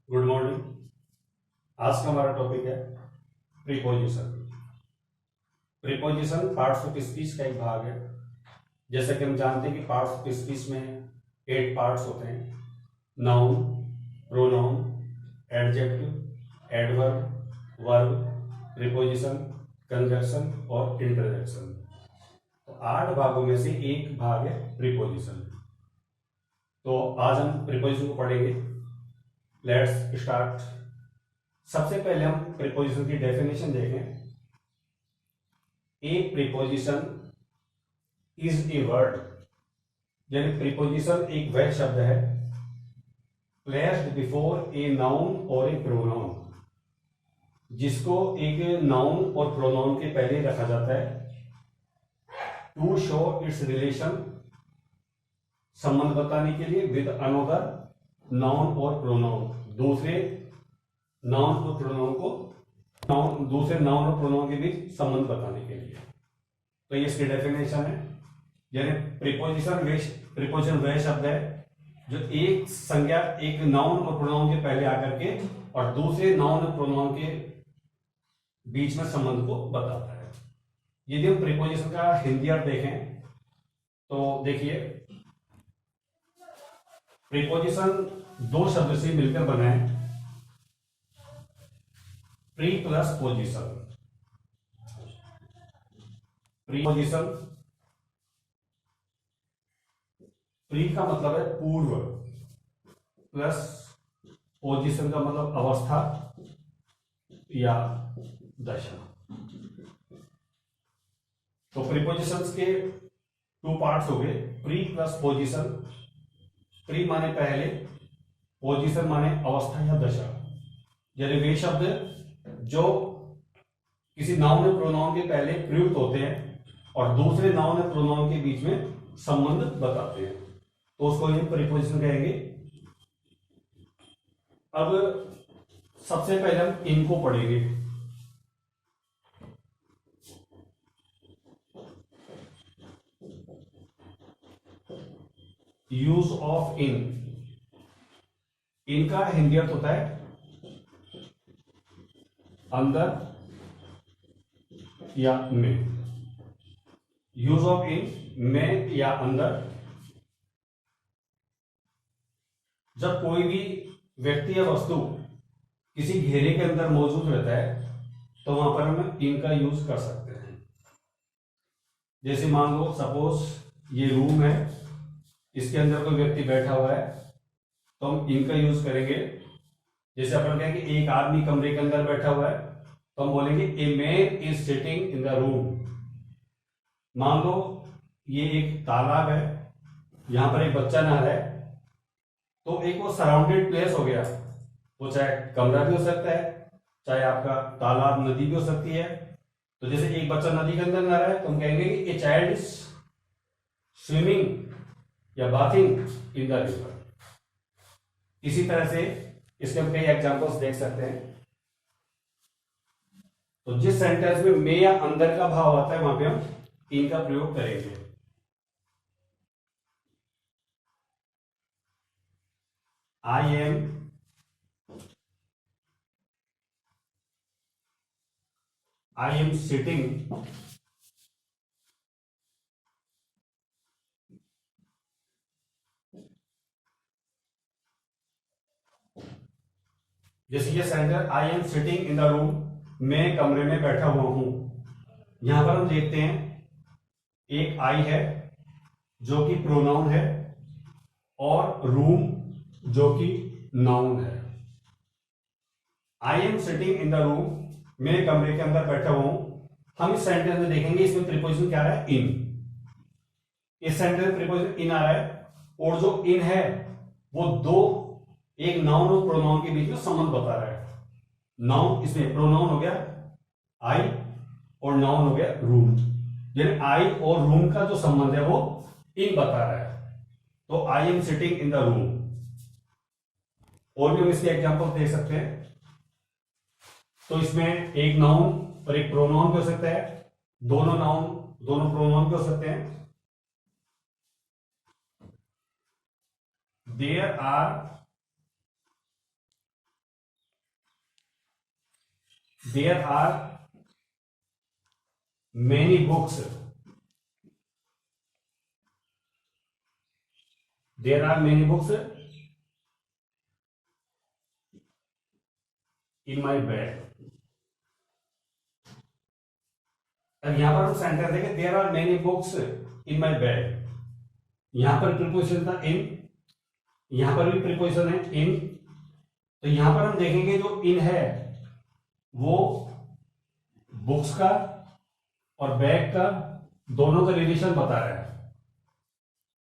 Good morning. आज का हमारा टॉपिक है preposition. Preposition parts of speech का एक भाग है। जैसा कि हम जानते हैं कि पार्ट्स ऑफ स्पीच में 8 पार्ट्स होते हैं: noun, pronoun, adjective, adverb, verb, preposition, conjunction और इंटरजेक्शन। तो 8 भागों में से एक भाग है प्रीपोजिशन। तो आज हम प्रीपोजिशन को पढ़ेंगे। Let's start. सबसे पहले हम प्रीपोजिशन की डेफिनेशन देखें। ए प्रीपोजिशन इज ए वर्ड, यानी प्रीपोजिशन एक वह शब्द है प्लेस्ड बिफोर ए नाउन और ए प्रोनाउन, जिसको एक नाउन और प्रोनाउन के पहले रखा जाता है टू शो इट्स रिलेशन, संबंध बताने के लिए, विद अनदर नाउन और प्रोनाउन, दूसरे नाउन और प्रोनाउन को दूसरे नाउन और प्रोनाउन के बीच संबंध बताने के लिए। तो ये इसकी डेफिनेशन है। यानी प्रीपोजिशन वह शब्द है जो एक संज्ञा एक नाउन और प्रोनाउन के पहले आकर के और दूसरे नाउन और प्रोनाउन के बीच में संबंध को बताता है। यदि हम प्रीपोजिशन का हिंदी अर्थ देखें तो देखिए, प्रीपोजिशन दो शब्द से मिलकर बना है, pre plus position. Preposition, pre का मतलब है पूर्व, प्लस पोजिशन का मतलब अवस्था या दशा। तो प्रीपोजिशंस के 2 पार्ट्स हो गए, प्री प्लस पोजिशन। प्री माने पहले, पोजिशन माने अवस्था या दशा। यानी वे शब्द जो किसी नाउन और प्रोनाउन के पहले प्रयुक्त होते हैं और दूसरे नाउन और प्रोनाउन के बीच में संबंध बताते हैं, तो उसको ये प्रीपोजिशन कहेंगे। अब सबसे पहले हम इनको पढ़ेंगे। यूज ऑफ इन। इनका हिंदी अर्थ होता है अंदर या में। यूज ऑफ इन में या अंदर। जब कोई भी व्यक्ति या वस्तु किसी घेरे के अंदर मौजूद रहता है तो वहां पर हम इन का यूज कर सकते हैं। जैसे मान लो सपोज ये रूम है, इसके अंदर कोई व्यक्ति बैठा हुआ है तो हम इन का यूज करेंगे। जैसे अपन कहेंगे एक आदमी कमरे के अंदर बैठा हुआ है तो हम बोलेंगे a man is sitting in the room. मान लो ये एक तालाब है, यहां पर एक बच्चा नहा रहा है, तो एक वो सराउंडेड प्लेस हो गया। वो चाहे कमरा भी हो सकता है, चाहे आपका तालाब नदी भी हो सकती है। तो जैसे एक बच्चा नदी के अंदर नहा रहा है तो हम कहेंगे कि ए चाइल्ड इज स्विमिंग या बाथिंग इन द रिवर। इसी तरह से इसके हम कई एग्जांपल्स देख सकते हैं। तो जिस सेंटेंस में में या अंदर का भाव आता है वहां पे हम इन का प्रयोग करेंगे। आई एम सिटिंग जैसे ये sentence I am sitting in the room, मैं कमरे में बैठा हुआ हूं। यहां पर हम देखते हैं एक आई है जो कि प्रोनाउन है और रूम जो कि नाउन है। I am sitting in the room, मैं कमरे के अंदर बैठा हुआ हूं। हम इस सेंटेंस में देखेंगे इसमें प्रीपोजिशन क्या आ रहा है, इन। इस सेंटेंस में प्रीपोजिशन इन आ रहा है और जो इन है वो दो, एक नाउन और प्रोनाउन के बीच में संबंध बता रहा है। नाउन इसमें प्रोनाउन हो गया आई और नाउन हो गया रूम। यानी आई और रूम का जो संबंध है वो इन बता रहा है। तो I am sitting in the room. और भी हम इसके एग्जांपल देख सकते हैं। तो इसमें एक नाउन और एक प्रोनाउन भी हो सकता है, दोनों नाउन दोनों प्रोनाउन भी हो सकते हैं। There are There are many books. There are many books in my bag. अब यहां पर हम सेंटेंस देखें, there are many books in my bag. यहां पर प्रीपोजिशन था इन, यहां पर भी प्रीपोजिशन है इन। तो यहां पर हम देखेंगे जो इन है वो बुक्स का और बैग का दोनों का रिलेशन बता रहा है।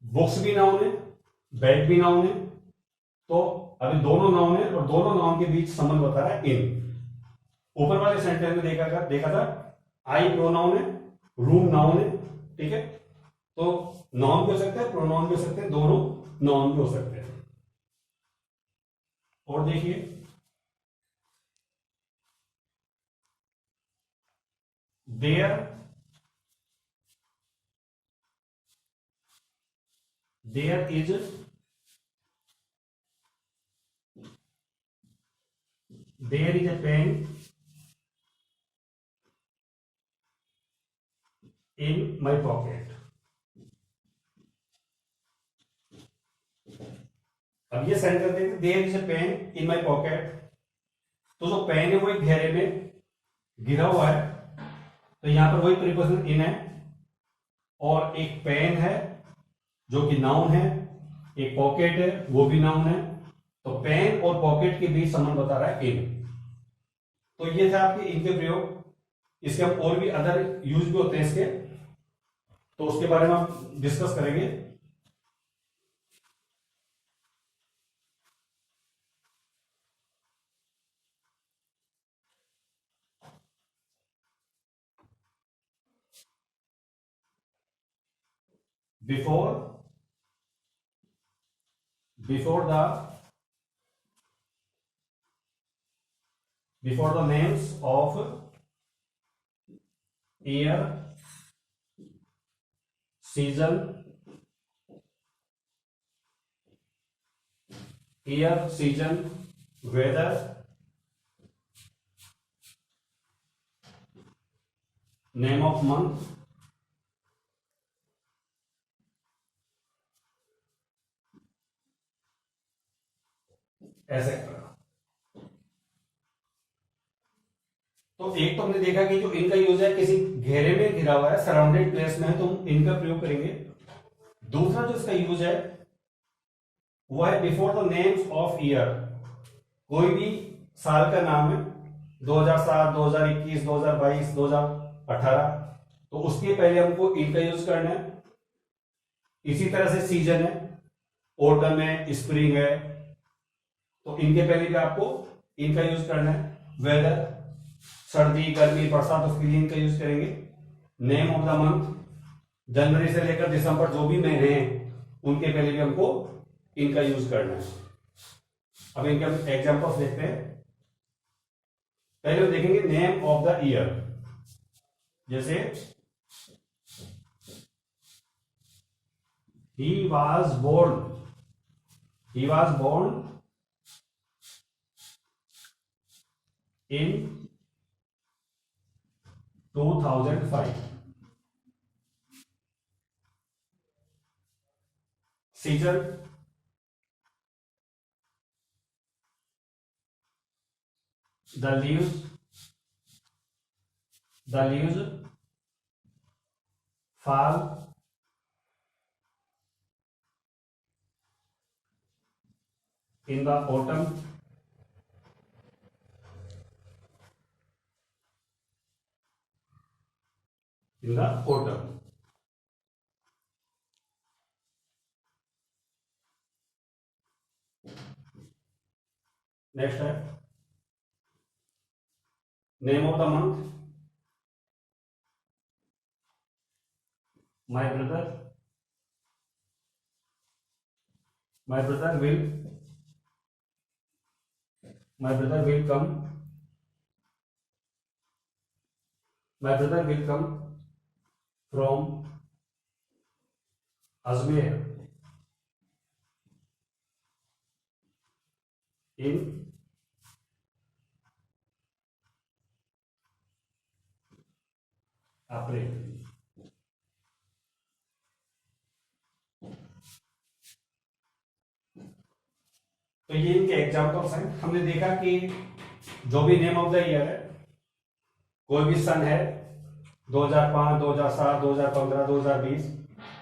बुक्स भी नाउन है, बैग भी नाउन है, तो अभी दोनों नाउन है और दोनों नाउन के बीच संबंध बता रहा है इन। ऊपर वाले सेंटेंस में देखा था आई प्रोनाउन है, रूम नाउन है, ठीक है। तो नाउन भी हो सकते हैं, प्रोनाउन भी हो सकते हैं, दोनों नाउन भी हो सकते हैं। और देखिए there is a pen in my pocket. अब ये सेंटेंस देखते, there is a pen in my pocket. तो जो पेन है वो एक घेरे में गिरा हुआ है, तो यहां पर वही प्रीपोजिशन इन है। और एक पेन है जो कि नाउन है, एक पॉकेट है वो भी नाउन है। तो पेन और पॉकेट के बीच संबंध बता रहा है इन। तो ये थे आपके इनके प्रयोग। इसके हम और भी अदर यूज भी होते हैं इसके, तो उसके बारे में हम डिस्कस करेंगे। Before the names of year, season, weather, name of month, etcetera. तो एक तो हमने देखा कि जो इनका यूज है किसी घेरे में घिरा हुआ है, सराउंडेड प्लेस में है, तो हम इनका प्रयोग करेंगे। दूसरा जो इसका यूज है वो है before the names of year. कोई भी साल का नाम है, 2007, 2021, 2022, 2018, तो उसके पहले हमको इनका यूज करना है। इसी तरह से सीजन है, ऑटम है, स्प्रिंग है, तो इनके पहले भी आपको इनका यूज करना है। वेदर, सर्दी, गर्मी, बरसात, उसके लिए इनका यूज करेंगे। नेम ऑफ द मंथ, जनवरी से लेकर दिसंबर जो भी महीने हैं उनके पहले भी हमको इनका यूज करना है। अब इनके हम एग्जांपल्स देखते हैं। पहले देखेंगे नेम ऑफ द ईयर, जैसे he was born in 2005. Season, the leaves, fall, in the autumn, Next है name of the month, my brother will come from Ajmer in अप्रैल। तो ये इनके एग्जांपल्स हैं। हमने देखा कि जो भी नेम ऑफ द ईयर है, कोई भी सन है 2005, 2007, 2015, 2020,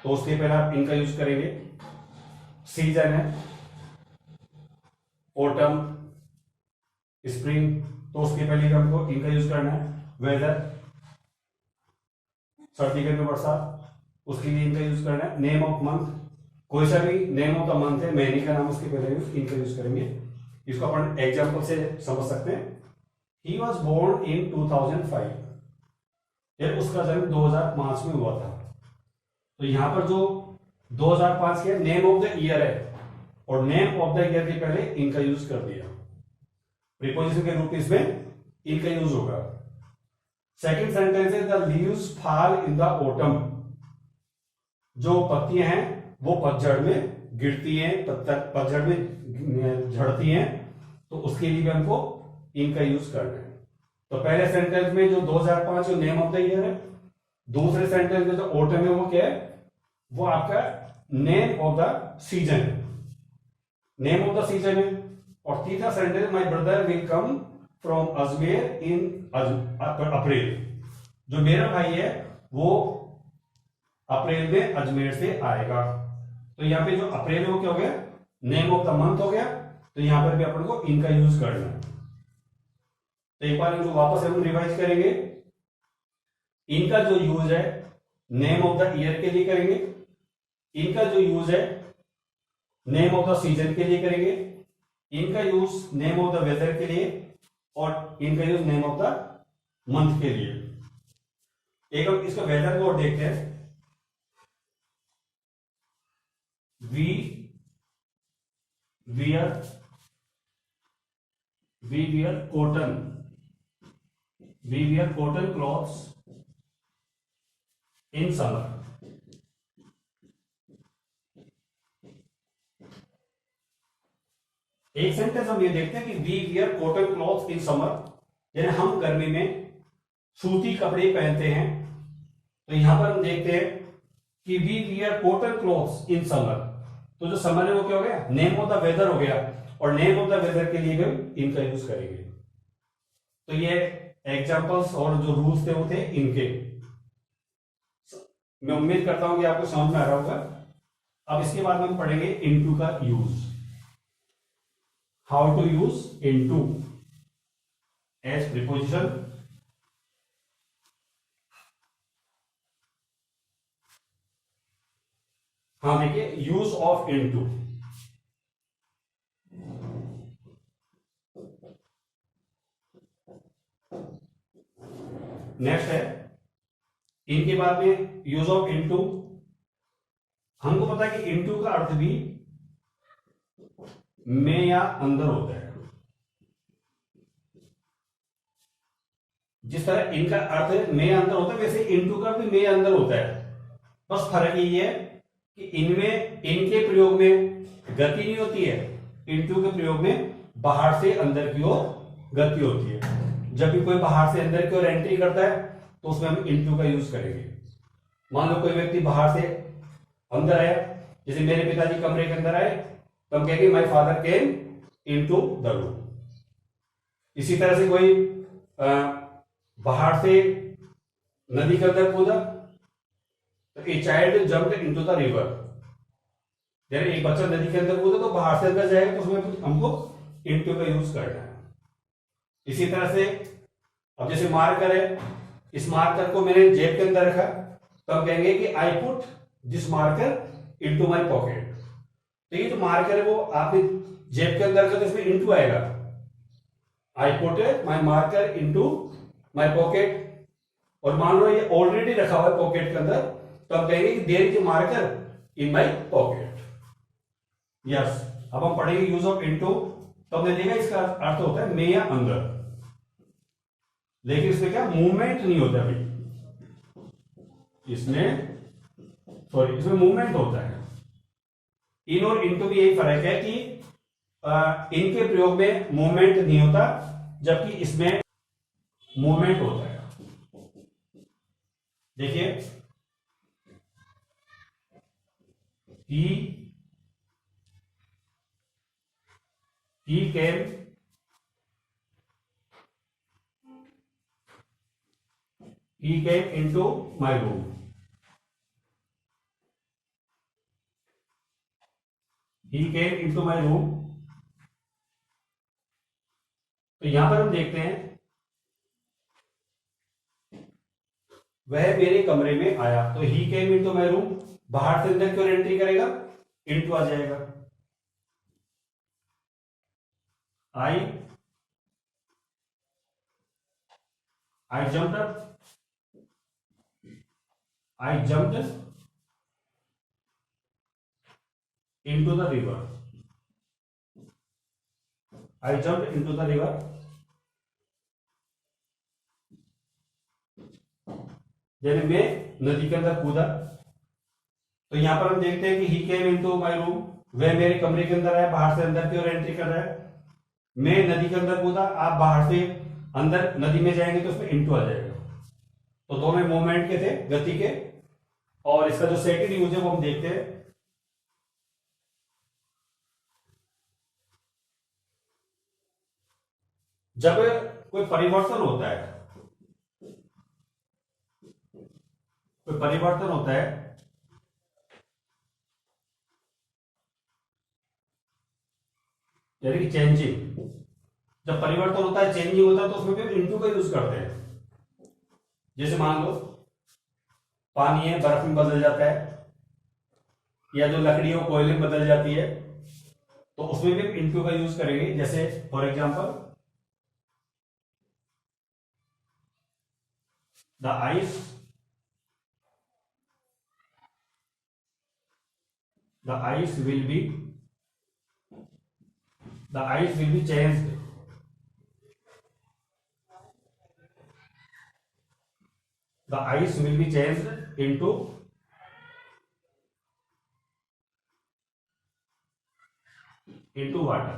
तो उसके पहले आप इनका यूज करेंगे। सीजन है ऑटम, स्प्रिंग, तो उसके पहले हमको इनका यूज करना है। वेदर, सर्दी गर्मी बरसात, उसके लिए इनका यूज करना है। नेम ऑफ मंथ, कोई सा भी नेम ऑफ द मंथ है, महीने का नाम, उसके पहले इनका यूज करेंगे। इसको अपन एग्जांपल से समझ सकते हैं। ही वॉज बोर्न इन 2005, फिर उसका जन्म 2005 में हुआ था। तो यहां पर जो 2005 के नेम ऑफ द ईयर है और नेम ऑफ द ईयर के पहले इनका यूज कर दिया। प्रीपोजिशन के रूप में इसमें इनका यूज होगा। सेकंड सेंटेंस है the leaves fall in the autumn, जो पत्तियां हैं वो पतझड़ में गिरती हैं, पतझड़ में झड़ती हैं, तो उसके लिए भी हमको इनका यूज करना है। तो पहले सेंटेंस में जो 2005 जो नेम ऑफ द ईयर है, दूसरे सेंटेंस में जो ऑटम है वो क्या है, वो आपका नेम ऑफ द सीजन है, नेम ऑफ द सीजन है। और तीसरा sentence my brother will come from Ajmer in April, जो मेरा भाई है वो अप्रैल में अजमेर से आएगा। तो यहां पे जो अप्रैल है वो क्या हो गया, नेम ऑफ द मंथ हो गया। तो यहां पर भी अपन को इनका यूज करना है। तो एक बार इनको वापस हम रिवाइज करेंगे। इनका जो यूज है नेम ऑफ द ईयर के लिए करेंगे, इनका जो यूज है नेम ऑफ द सीजन के लिए करेंगे, इनका use name of the weather के लिए, और इनका use name of the month के लिए। एक हम इसका वेदर को और देखते हैं। We wear cotton, we wear cotton clothes in summer. एक सेंटेंस हम ये देखते हैं कि we wear cotton clothes in summer, यानी हम गर्मी में सूती कपड़े पहनते हैं। तो यहां पर हम देखते हैं कि we wear cotton clothes in summer, तो जो समर है वो क्या हो गया, नेम ऑफ द वेदर हो गया, और नेम ऑफ द वेदर के लिए भी इनका यूज करेंगे। तो ये एग्जांपल्स और जो रूल्स थे वो थे इनके। मैं उम्मीद करता हूं कि आपको समझ में आ रहा होगा। अब इसके बाद हम पढ़ेंगे इनटू का use, how to use into as preposition. हाँ देखिए, यूज ऑफ इनटू, नेक्स्ट है इनके बाद में यूज ऑफ इनटू। हमको पता है कि इनटू का अर्थ भी में या अंदर होता है। जिस तरह इनका अर्थ में या अंदर होता है, वैसे इनटू का भी में या अंदर होता है। बस फर्क ये है कि इनमें, इनके प्रयोग में गति नहीं होती है, इनटू के प्रयोग में बाहर से अंदर की ओर गति होती है। जब भी कोई बाहर से अंदर की ओर एंट्री करता है तो उसमें हम इनटू का यूज करेंगे। मान लो कोई व्यक्ति बाहर से अंदर आया, जैसे मेरे पिताजी कमरे के अंदर आए, तो हम कहेंगे my father came into the room. इसी तरह से कोई बाहर से नदी के अंदर कूदा, तो a child jumped into the river. यानी एक बच्चा नदी के अंदर कूदा तो बाहर से अंदर जाएगा, तो उसमें हमको इनटू का यूज करना है। इसी तरह से अब जैसे मार्कर है, इस मार्कर को मैंने जेब के अंदर रखा, तो हम कहेंगे कि I put this marker into my pocket. तो ये जो मार्कर है वो आपने जेब के अंदर रखा तो इसमें इनटू आएगा। I put my marker into my pocket. और मान लो ये ऑलरेडी रखा हुआ है पॉकेट के अंदर, तो हम कहेंगे कि there is a marker in my pocket. Yes, अब हम पढ़ेंगे यूज ऑफ इनटू। तो हमने देखा इसका अर्थ होता है में या अंदर, लेकिन इसमें क्या मूवमेंट नहीं होता भाई, इसमें मूवमेंट होता है। इन और इनटू भी यही फर्क है कि इनके प्रयोग में मूवमेंट नहीं होता, जबकि इसमें मूवमेंट होता है। देखिए he came into my room. He came into my room. तो यहां पर हम देखते हैं वह मेरे कमरे में आया, तो ही केम इनटू माय रूम, बाहर से अंदर क्यों एंट्री करेगा, इनटू आ जाएगा। आई jumped up, I jumped into the river. I jumped into the river. यानी मैं नदी के अंदर कूदा। तो यहां पर हम देखते हैं कि ही केम इनटू माय रूम, वह मेरे कमरे के अंदर है, बाहर से अंदर की ओर एंट्री कर रहा है। मैं नदी के अंदर कूदा, आप बाहर से अंदर नदी में जाएंगे तो उसमें इनटू आ जाएगा। तो दोनों मूवमेंट के थे, गति के। और इसका जो सेकंड यूज है वो हम देखते हैं। जब कोई परिवर्तन होता है, कोई परिवर्तन होता है, यानी कि चेंजिंग, जब परिवर्तन होता है, चेंजिंग होता है, तो उसमें भी इनटू का यूज करते हैं। जैसे मान लो पानी है, बर्फ में बदल जाता है, या जो लकड़ी है वो कोयले में बदल जाती है, तो उसमें भी इनटू का यूज करेंगे। जैसे for example the ice will be changed into water.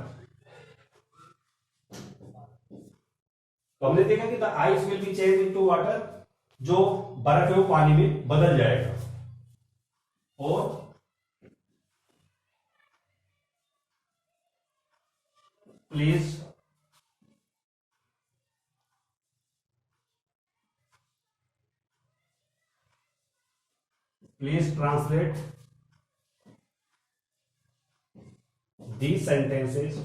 तो हमने देखा कि the ice will be change into water, जो बर्फ है वो पानी में बदल जाएगा। और please translate these sentences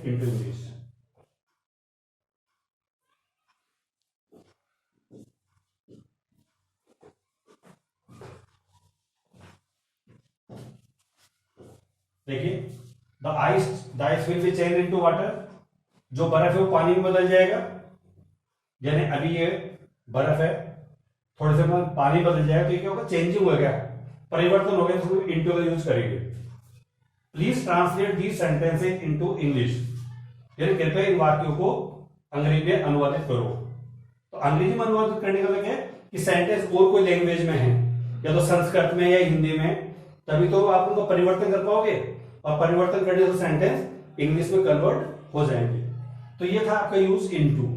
into English। देखिए the ice will be change into water, जो बर्फ है वो पानी में बदल जाएगा। यानी अभी ये बर्फ है, थोड़े से में पानी बदल जाएगा, तो ये क्या होगा, चेंजिंग हो गया, परिवर्तन हो गया, तो इनटू का यूज करेंगे। Please translate these sentences into English, यानी कृपया इन वाक्यों को अंग्रेजी में अनुवादित करो। तो अंग्रेजी में अनुवादित करने का मतलब है कि सेंटेंस और कोई लैंग्वेज में है, या तो संस्कृत में या हिंदी में, तभी तो आप उनको परिवर्तन कर पाओगे, और परिवर्तन करने से सेंटेंस इंग्लिश में कन्वर्ट हो जाएंगे। तो ये था आपका यूज इनटू।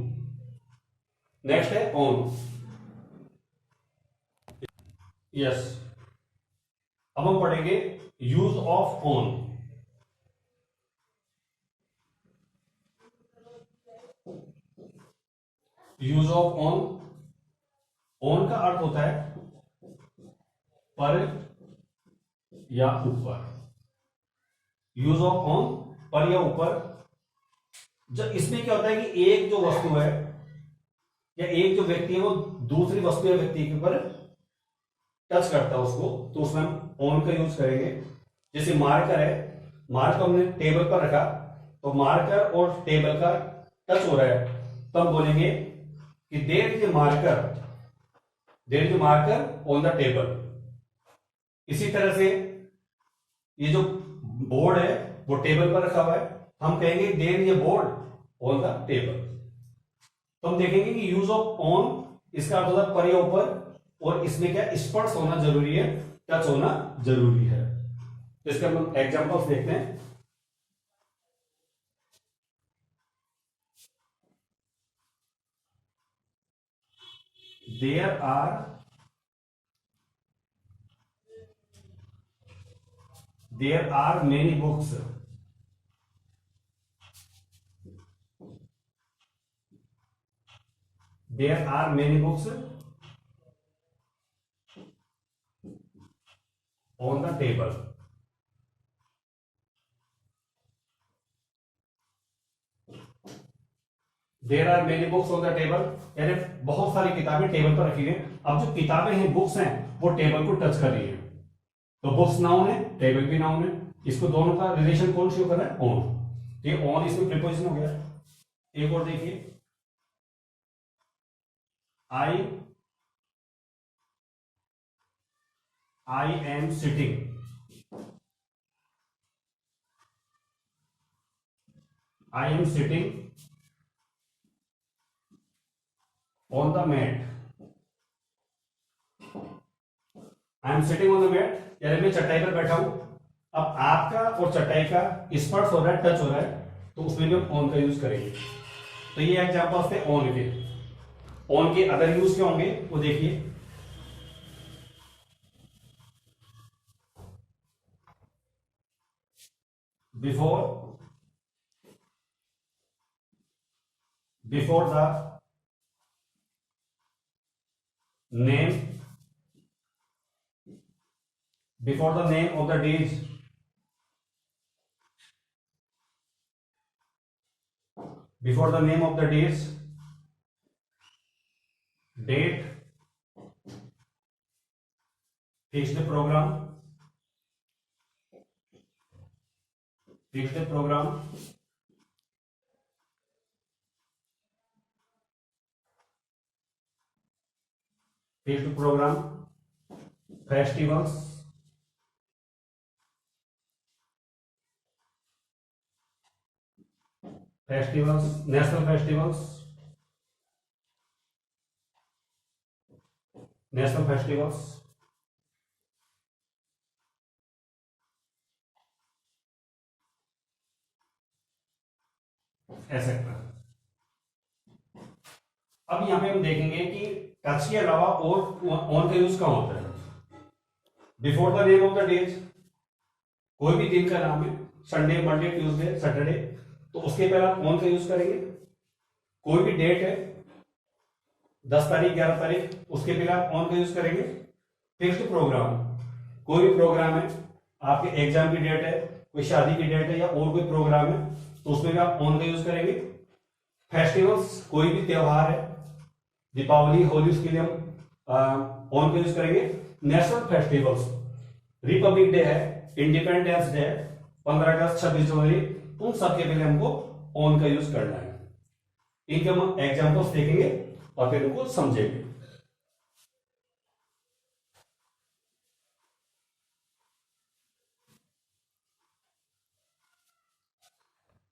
नेक्स्ट है ऑन। यस, अब हम पढ़ेंगे use of on. Use of on, on का अर्थ होता है पर या ऊपर। यूज ऑफ ऑन, पर या ऊपर। जब इसमें क्या होता है कि एक जो वस्तु है या एक जो व्यक्ति है वो दूसरी वस्तु या व्यक्ति के ऊपर टच करता है उसको, तो उसमें हम ऑन का यूज करेंगे। जैसे मार्कर है, मार्कर हमने टेबल पर रखा, तो मार्कर और टेबल का टच हो रहा है, तो हम बोलेंगे कि there is a marker on the table. इसी तरह से ये जो बोर्ड है वो टेबल पर रखा हुआ है, हम कहेंगे there is a board on the table. तो हम देखेंगे कि यूज ऑफ ऑन, इसका अर्थ होता है पर या ऊपर, और इसमें क्या स्पर्श होना जरूरी है, टच होना जरूरी है। तो इसके हम एग्जांपल्स देखते हैं। There are many books. There are many books on the table. There are many books on the table, यानी बहुत सारी किताबें टेबल पर रखी गई। अब जो किताबें हैं, बुक्स हैं, वो टेबल को टच कर रही है, तो बुक्स नाउन है, टेबल भी नाउन है। इसको दोनों का रिलेशन कौन शो कर रहा है? ऑन। ये ऑन इसमें प्रीपोजिशन हो गया। एक और देखिए, I am sitting. I am sitting on the mat. I am sitting on the mat, यानी मैं चटाई पर बैठा हूं। अब आपका और चटाई का स्पर्श हो रहा है, टच हो रहा है, तो उसमें भी हम ऑन का यूज करेंगे। तो ये एग्जांपल्स थे ऑन के। ऑन के अदर यूज क्या होंगे वो देखिए। Before the name of the days, before the name of the days, date, fix the program, festivals, national festivals, etcetera. अब यहां पे हम देखेंगे कि टच के अलावा और ऑन का यूज कहां होता है। Before the name of the days, कोई भी दिन का नाम है, संडे, मंडे, ट्यूसडे, सैटरडे, तो उसके पहले आप ऑन का यूज करेंगे। कोई भी डेट है, 10 तारीख, 11 तारीख, उसके पहले आप ऑन का यूज करेंगे। फिक्स्ड प्रोग्राम, कोई भी प्रोग्राम है, आपके एग्जाम की डेट है, कोई शादी की डेट है, या और कोई प्रोग्राम है, तो उसमें भी आप ऑन का यूज करेंगे। फेस्टिवल्स, कोई भी त्योहार है, दीपावली, होली, उसके लिए हम ऑन का यूज करेंगे। नेशनल फेस्टिवल्स, रिपब्लिक डे है, इंडिपेंडेंस डे है, 15 अगस्त, 26 जनवरी, उन सबके पहले हमको ऑन का यूज करना है। इनके हम एग्जाम्पल्स देखेंगे और फिर उनको समझेंगे।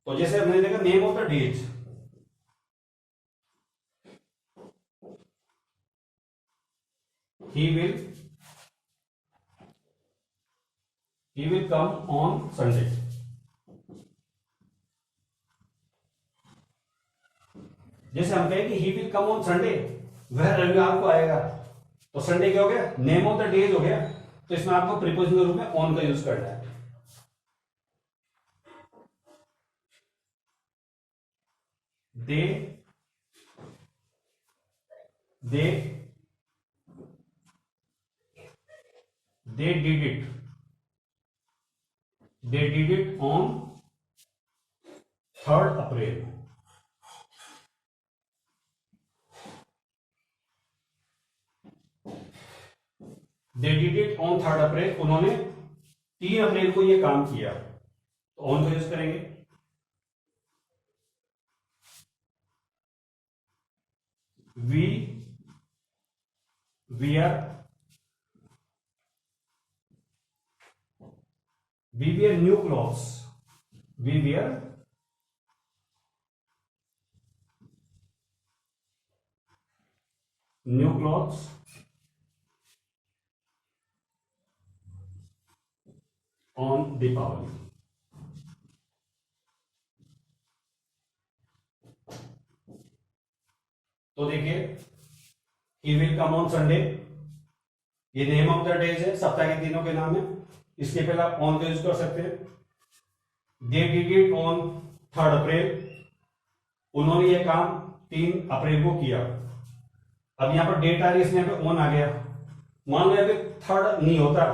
तो जैसे हमने देखा name of the days, he will come on Sunday। जैसे हम कहें कि he will come on Sunday, वह रविवार को आएगा, तो संडे क्या हो गया? नेम ऑफ द डेज हो गया। तो इसमें आपको प्रीपोजिशन के रूप में ऑन का यूज करना है। they did it on 3rd April। they did it on 3rd April, उन्होंने 3 अप्रैल को ये काम किया, तो ऑन का यूज करेंगे। we wear new clothes, we wear new clothes on Deepavali। तो देखिए, he will come on Sunday, ये नेम ऑफ द डेज है, सप्ताह के दिनों के नाम है, इसके पहले आप ऑन का यूज कर सकते हैं। दे डिड इट ऑन 3 अप्रैल, उन्होंने ये काम 3 अप्रैल को किया। अब यहां पर डेट आ रही है, इसमें यहाँ पे ऑन आ गया। मान लो यहाँ पे 3 नहीं होता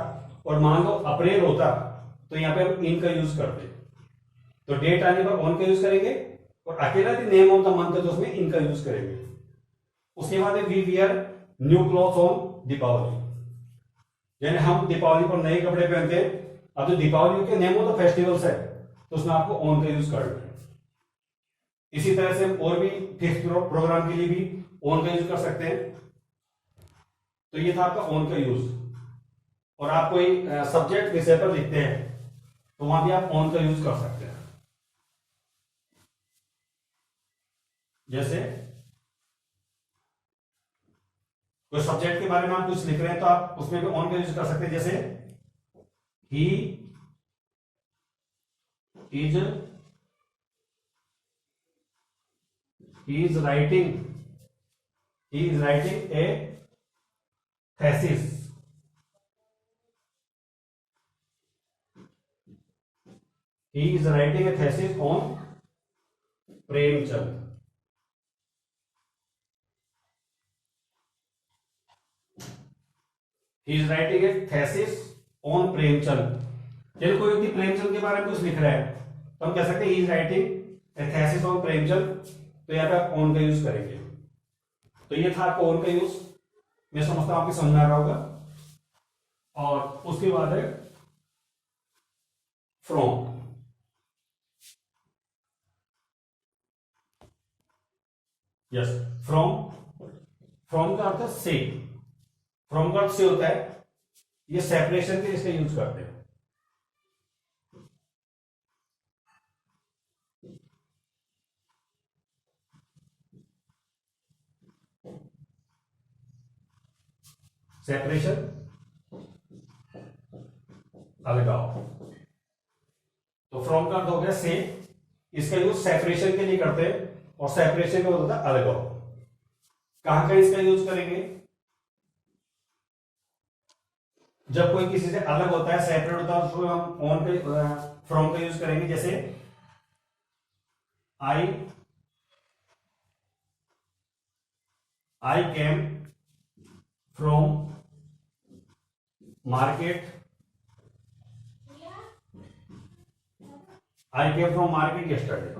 और मान लो अप्रैल होता, तो यहाँ पे हम इन का यूज करते। तो डेट आने पर ऑन का यूज करेंगे और अकेला भी नेम ऑफ द मंथ है तो उसमें इन का यूज करेंगे। उसके बाद we wear new cloth on Deepawali, यानी हम दीपावली पर नए कपड़े पहनते हैं। अब जो दीपावली के नेम ऑफ द फेस्टिवल्स है तो उसमें आपको ऑन का यूज करना है। इसी तरह से हम और भी फिक्स प्रोग्राम के लिए भी ऑन का यूज कर सकते हैं। तो ये था आपका ऑन का यूज। और आप कोई सब्जेक्ट विषय पर लिखते हैं तो वहां भी आप ऑन का यूज कर सकते हैं। जैसे कोई सब्जेक्ट के बारे में आप कुछ लिख रहे हैं तो आप उसमें भी ऑन का यूज कर सकते हैं। जैसे he is writing a thesis, he is writing a thesis on Premchand. he is writing a thesis on Premchand. यदि कोई व्यक्ति प्रेमचंद के बारे में कुछ लिख रहा है तो हम कह सकते हैं he is writing a thesis on Premchand. तो यहाँ पे आप ऑन का यूज करेंगे। तो ये था आपका ऑन का यूज, मैं समझता हूं आपको समझ में आ रहा होगा। और उसके बाद है फ्रॉम। यस, फ्रॉम का अर्थ है से। फ्रॉम का अर्थ से होता है, ये सेपरेशन के इसका यूज करते हैं। सेपरेशन, अलगाव। तो फ्रॉम का अर्थ हो गया से, इसका यूज सेपरेशन के लिए करते हैं और सेपरेशन का होता है अलगाव। कहां का इसका यूज करेंगे? जब कोई किसी से अलग होता है, सेपरेट होता है, उसको हम ऑन का फ्रॉम का यूज करेंगे। जैसे I came from market, I came from market yesterday.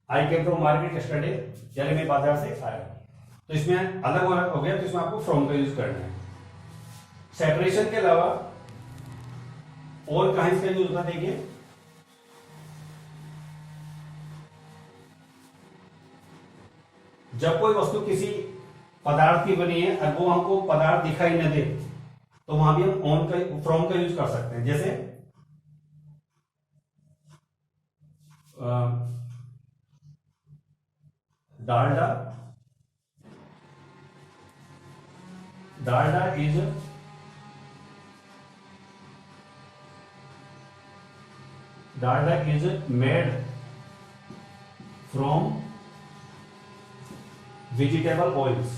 I came from market yesterday, यानी मैं बाजार से आया। तो इसमें अलग हो गया, तो इसमें आपको फ्रॉम का यूज करना है। सेपरेशन के अलावा और कहां इसका यूज होता है? देखिए, जब कोई वस्तु किसी पदार्थ की बनी है और वो हमको पदार्थ दिखाई न दे तो वहां भी हम ऑन का फ्रॉम का यूज कर सकते हैं। जैसे Dalda, Dalda is made from vegetable oils।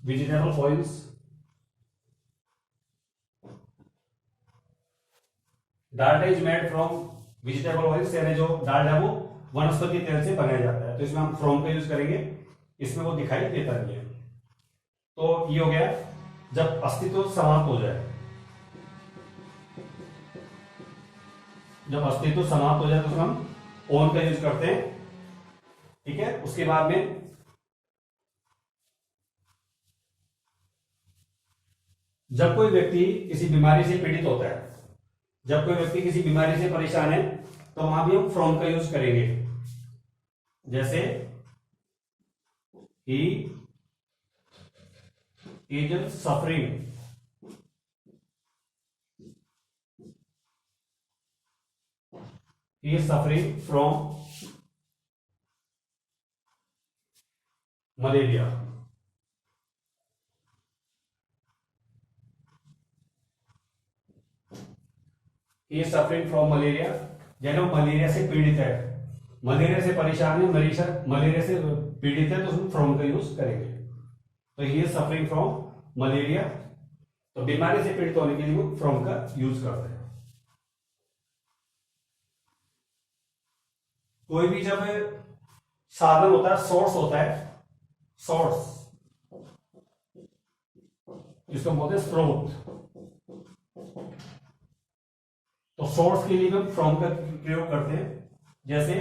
vegetable oils, Dalda is made from vegetable oils, यानी जो डालडा वो वनस्पति तेल से बनाया जाता है। तो इसमें हम फ्रॉम का यूज करेंगे, इसमें वो दिखाई देता नहीं है। तो ये हो गया जब अस्तित्व समाप्त हो जाए। जब अस्तित्व समाप्त हो जाए तो हम ऑन का यूज करते हैं। ठीक है, उसके बाद में जब कोई व्यक्ति किसी बीमारी से पीड़ित होता है, जब कोई व्यक्ति किसी बीमारी से परेशान है तो वहां भी हम फ्रॉम का यूज करेंगे। जैसे he is suffering, he is suffering from malaria। He is suffering from malaria, यानी वो मलेरिया से पीड़ित है, मलेरिया से परेशान है, मलेरिया से पीड़ित है, तो उसमें फ्रॉम का यूज करेंगे। तो he is suffering from malaria, तो बीमारी से पीड़ित होने के लिए वो फ्रॉम का यूज करते हैं। कोई भी जब साधन होता है, सोर्स होता है, सोर्स जिसको बोलते हैं स्रोत, तो सोर्स के लिए हम फ्रॉम का प्रयोग करते हैं। जैसे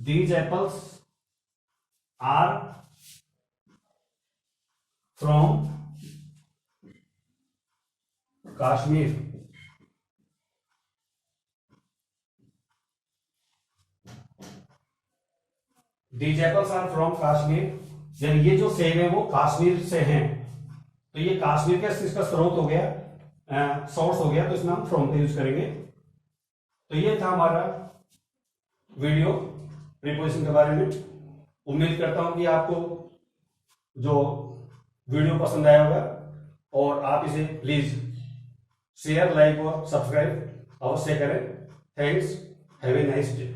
these apples are from Kashmir, these apples are from Kashmir, यानी ये जो सेब है वो कश्मीर से हैं, तो ये कश्मीर का इसका स्रोत हो गया, सोर्स हो गया, तो इसमें हम फ्रॉम का यूज करेंगे। तो ये था हमारा वीडियो प्रीपोजिशन के बारे में। उम्मीद करता हूं कि आपको जो वीडियो पसंद आया होगा, और आप इसे प्लीज शेयर, लाइक और सब्सक्राइब अवश्य करें। Thanks, have a nice day.